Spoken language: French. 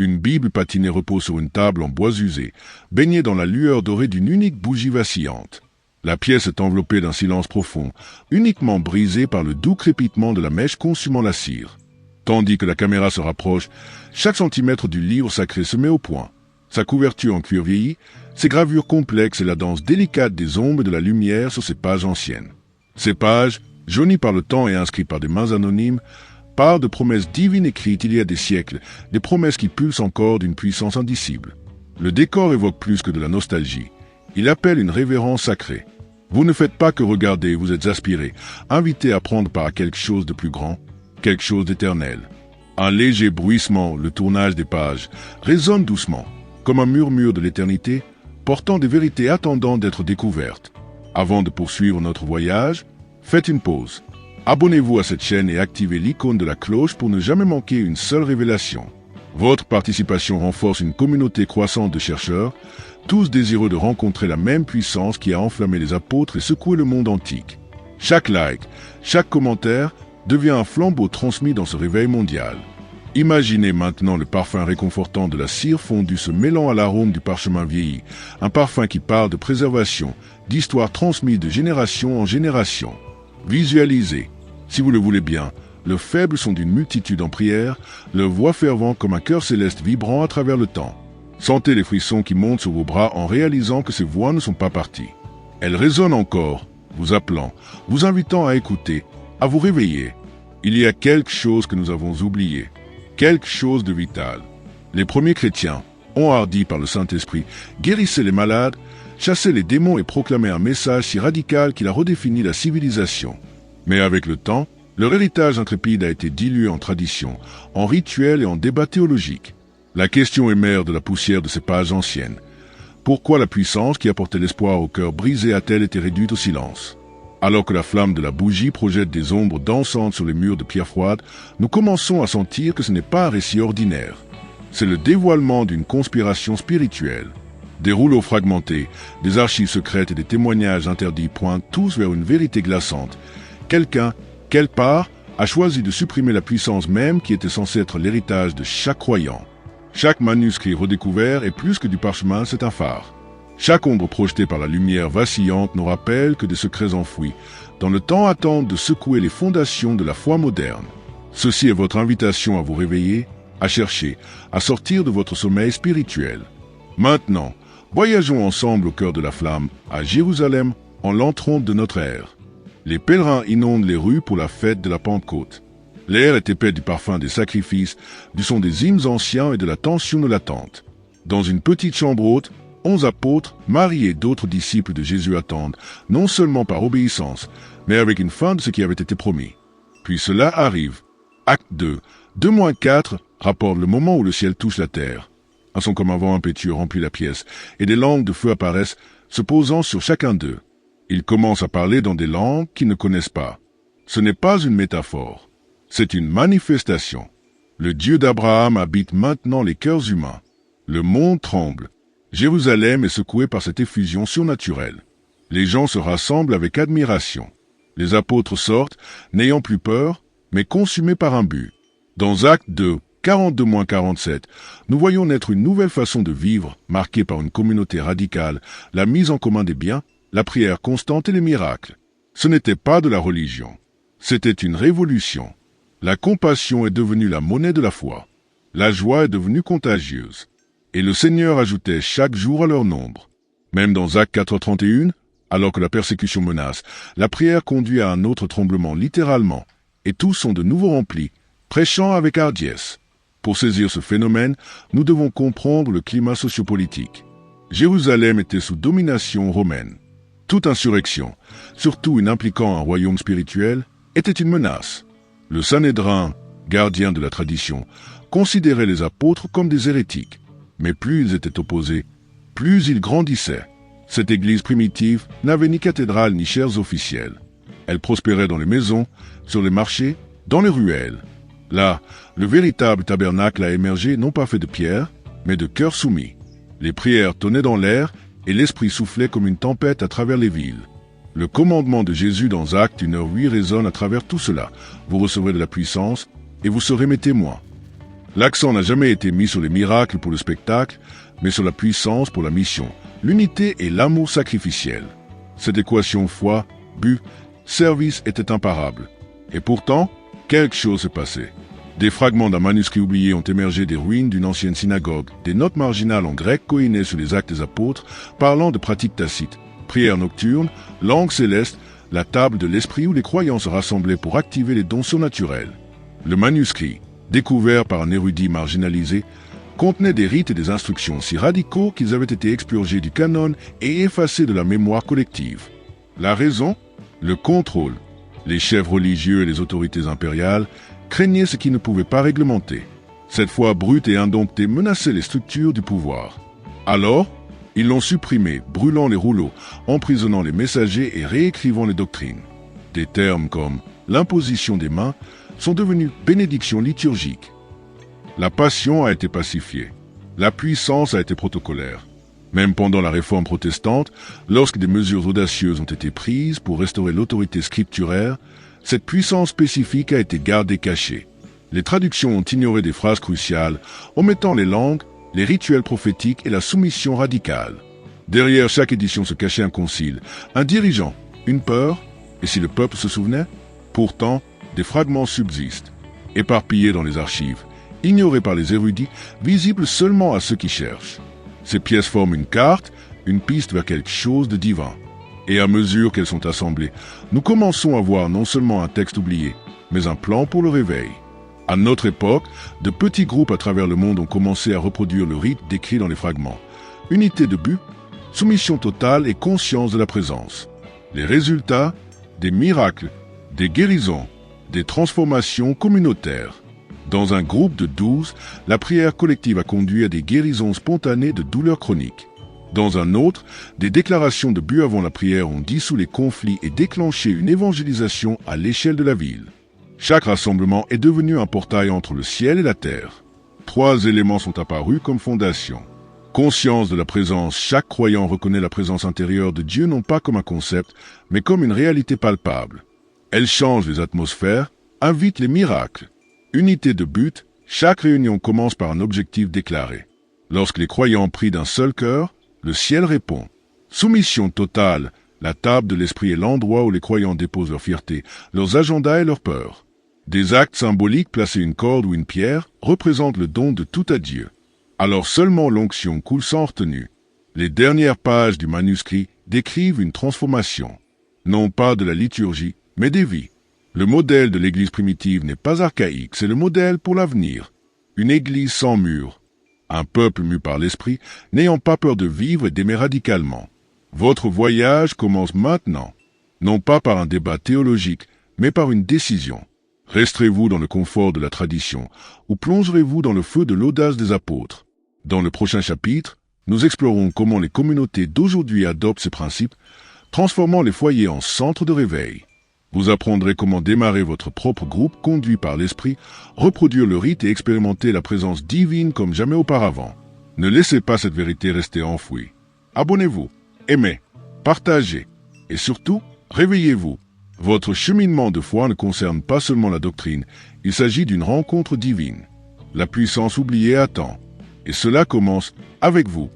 Une Bible patinée repose sur une table en bois usé, baignée dans la lueur dorée d'une unique bougie vacillante. La pièce est enveloppée d'un silence profond, uniquement brisé par le doux crépitement de la mèche consumant la cire. Tandis que la caméra se rapproche, chaque centimètre du livre sacré se met au point. Sa couverture en cuir vieilli, ses gravures complexes et la danse délicate des ombres et de la lumière sur ses pages anciennes. Ces pages, jaunies par le temps et inscrites par des mains anonymes, parlent de promesses divines écrites il y a des siècles, des promesses qui pulsent encore d'une puissance indicible. Le décor évoque plus que de la nostalgie. Il appelle une révérence sacrée. Vous ne faites pas que regarder, vous êtes aspiré, invité à prendre part à quelque chose de plus grand, quelque chose d'éternel. Un léger bruissement, le tournage des pages, résonne doucement, comme un murmure de l'éternité, portant des vérités attendant d'être découvertes. Avant de poursuivre notre voyage, faites une pause. Abonnez-vous à cette chaîne et activez l'icône de la cloche pour ne jamais manquer une seule révélation. Votre participation renforce une communauté croissante de chercheurs, tous désireux de rencontrer la même puissance qui a enflammé les apôtres et secoué le monde antique. Chaque like, chaque commentaire devient un flambeau transmis dans ce réveil mondial. Imaginez maintenant le parfum réconfortant de la cire fondue se mêlant à l'arôme du parchemin vieilli, un parfum qui parle de préservation, d'histoire transmise de génération en génération. Visualisez, si vous le voulez bien, le faible son d'une multitude en prière, leur voix fervent comme un cœur céleste vibrant à travers le temps. Sentez les frissons qui montent sur vos bras en réalisant que ces voix ne sont pas parties. Elles résonnent encore, vous appelant, vous invitant à écouter, à vous réveiller. Il y a quelque chose que nous avons oublié, quelque chose de vital. Les premiers chrétiens, enhardis par le Saint-Esprit, guérissaient les malades, chassaient les démons et proclamaient un message si radical qu'il a redéfini la civilisation. Mais avec le temps, leur héritage intrépide a été dilué en traditions, en rituels et en débats théologiques. La question émerge de la poussière de ces pages anciennes. Pourquoi la puissance qui apportait l'espoir au cœur brisé a-t-elle été réduite au silence? Alors que la flamme de la bougie projette des ombres dansantes sur les murs de pierre froide, nous commençons à sentir que ce n'est pas un récit ordinaire. C'est le dévoilement d'une conspiration spirituelle. Des rouleaux fragmentés, des archives secrètes et des témoignages interdits pointent tous vers une vérité glaçante. Quelqu'un, quelque part, a choisi de supprimer la puissance même qui était censée être l'héritage de chaque croyant. Chaque manuscrit redécouvert est plus que du parchemin, c'est un phare. Chaque ombre projetée par la lumière vacillante nous rappelle que des secrets enfouis, dans le temps attendent de secouer les fondations de la foi moderne. Ceci est votre invitation à vous réveiller, à chercher, à sortir de votre sommeil spirituel. Maintenant, voyageons ensemble au cœur de la flamme, à Jérusalem, en l'an 30 de notre ère. Les pèlerins inondent les rues pour la fête de la Pentecôte. L'air est épais du parfum des sacrifices, du son des hymnes anciens et de la tension de l'attente. Dans une petite chambre haute, 11 apôtres, Marie et d'autres disciples de Jésus attendent, non seulement par obéissance, mais avec une fin de ce qui avait été promis. Puis cela arrive. Acte 2. 2-4 rapporte le moment où le ciel touche la terre. Un son comme un vent impétueux remplit la pièce, et des langues de feu apparaissent, se posant sur chacun d'eux. Ils commencent à parler dans des langues qu'ils ne connaissent pas. Ce n'est pas une métaphore. C'est une manifestation. Le Dieu d'Abraham habite maintenant les cœurs humains. Le monde tremble. Jérusalem est secouée par cette effusion surnaturelle. Les gens se rassemblent avec admiration. Les apôtres sortent, n'ayant plus peur, mais consumés par un but. Dans Acte 2, 42-47, nous voyons naître une nouvelle façon de vivre, marquée par une communauté radicale, la mise en commun des biens, la prière constante et les miracles. Ce n'était pas de la religion. C'était une révolution. La compassion est devenue la monnaie de la foi. La joie est devenue contagieuse. Et le Seigneur ajoutait chaque jour à leur nombre. Même dans Acte 4-31, alors que la persécution menace, la prière conduit à un autre tremblement littéralement, et tous sont de nouveau remplis, prêchant avec hardiesse. Pour saisir ce phénomène, nous devons comprendre le climat sociopolitique. Jérusalem était sous domination romaine. Toute insurrection, surtout une impliquant un royaume spirituel, était une menace. Le Sanhédrin, gardien de la tradition, considérait les apôtres comme des hérétiques. Mais plus ils étaient opposés, plus ils grandissaient. Cette église primitive n'avait ni cathédrale ni chaires officielles. Elle prospérait dans les maisons, sur les marchés, dans les ruelles. Là, le véritable tabernacle a émergé non pas fait de pierre, mais de cœurs soumis. Les prières tonnaient dans l'air et l'esprit soufflait comme une tempête à travers les villes. Le commandement de Jésus dans Acte 1h08 résonne à travers tout cela. Vous recevrez de la puissance et vous serez mes témoins. L'accent n'a jamais été mis sur les miracles pour le spectacle, mais sur la puissance pour la mission, l'unité et l'amour sacrificiel. Cette équation foi, but, service était imparable. Et pourtant, quelque chose s'est passé. Des fragments d'un manuscrit oublié ont émergé des ruines d'une ancienne synagogue, des notes marginales en grec coïnées sur les actes des apôtres, parlant de pratiques tacites, prières nocturnes, langue céleste, la table de l'esprit où les croyants se rassemblaient pour activer les dons surnaturels. Le manuscrit, découvert par un érudit marginalisé, contenait des rites et des instructions si radicaux qu'ils avaient été expurgés du canon et effacés de la mémoire collective. La raison? Le contrôle. Les chefs religieux et les autorités impériales craignaient ce qu'ils ne pouvaient pas réglementer. Cette foi brute et indomptée menaçait les structures du pouvoir. Alors, ils l'ont supprimé, brûlant les rouleaux, emprisonnant les messagers et réécrivant les doctrines. Des termes comme l'imposition des mains sont devenus bénédictions liturgiques. La passion a été pacifiée. La puissance a été protocolaire. Même pendant la réforme protestante, lorsque des mesures audacieuses ont été prises pour restaurer l'autorité scripturaire, cette puissance spécifique a été gardée cachée. Les traductions ont ignoré des phrases cruciales, omettant les langues, les rituels prophétiques et la soumission radicale. Derrière chaque édition se cachait un concile, un dirigeant, une peur, et si le peuple se souvenait? Pourtant, des fragments subsistent, éparpillés dans les archives, ignorés par les érudits, visibles seulement à ceux qui cherchent. Ces pièces forment une carte, une piste vers quelque chose de divin. Et à mesure qu'elles sont assemblées, nous commençons à voir non seulement un texte oublié, mais un plan pour le réveil. À notre époque, de petits groupes à travers le monde ont commencé à reproduire le rite décrit dans les fragments. Unité de but, soumission totale et conscience de la présence. Les résultats? Des miracles, des guérisons, des transformations communautaires. Dans un groupe de 12, la prière collective a conduit à des guérisons spontanées de douleurs chroniques. Dans un autre, des déclarations de but avant la prière ont dissous les conflits et déclenché une évangélisation à l'échelle de la ville. Chaque rassemblement est devenu un portail entre le ciel et la terre. 3 éléments sont apparus comme fondation. Conscience de la présence, chaque croyant reconnaît la présence intérieure de Dieu non pas comme un concept, mais comme une réalité palpable. Elle change les atmosphères, invite les miracles. Unité de but, chaque réunion commence par un objectif déclaré. Lorsque les croyants prient d'un seul cœur, le ciel répond. Soumission totale, la table de l'esprit est l'endroit où les croyants déposent leur fierté, leurs agendas et leurs peurs. Des actes symboliques, placer une corde ou une pierre, représentent le don de tout à Dieu. Alors seulement l'onction coule sans retenue. Les dernières pages du manuscrit décrivent une transformation. Non pas de la liturgie, mais des vies. Le modèle de l'Église primitive n'est pas archaïque, c'est le modèle pour l'avenir. Une Église sans mur. Un peuple mu par l'Esprit, n'ayant pas peur de vivre et d'aimer radicalement. Votre voyage commence maintenant, non pas par un débat théologique, mais par une décision. Resterez-vous dans le confort de la tradition, ou plongerez-vous dans le feu de l'audace des apôtres? Dans le prochain chapitre, nous explorons comment les communautés d'aujourd'hui adoptent ces principes, transformant les foyers en centres de réveil. Vous apprendrez comment démarrer votre propre groupe conduit par l'Esprit, reproduire le rite et expérimenter la présence divine comme jamais auparavant. Ne laissez pas cette vérité rester enfouie. Abonnez-vous, aimez, partagez et surtout, réveillez-vous. Votre cheminement de foi ne concerne pas seulement la doctrine, il s'agit d'une rencontre divine. La puissance oubliée attend, et cela commence avec vous.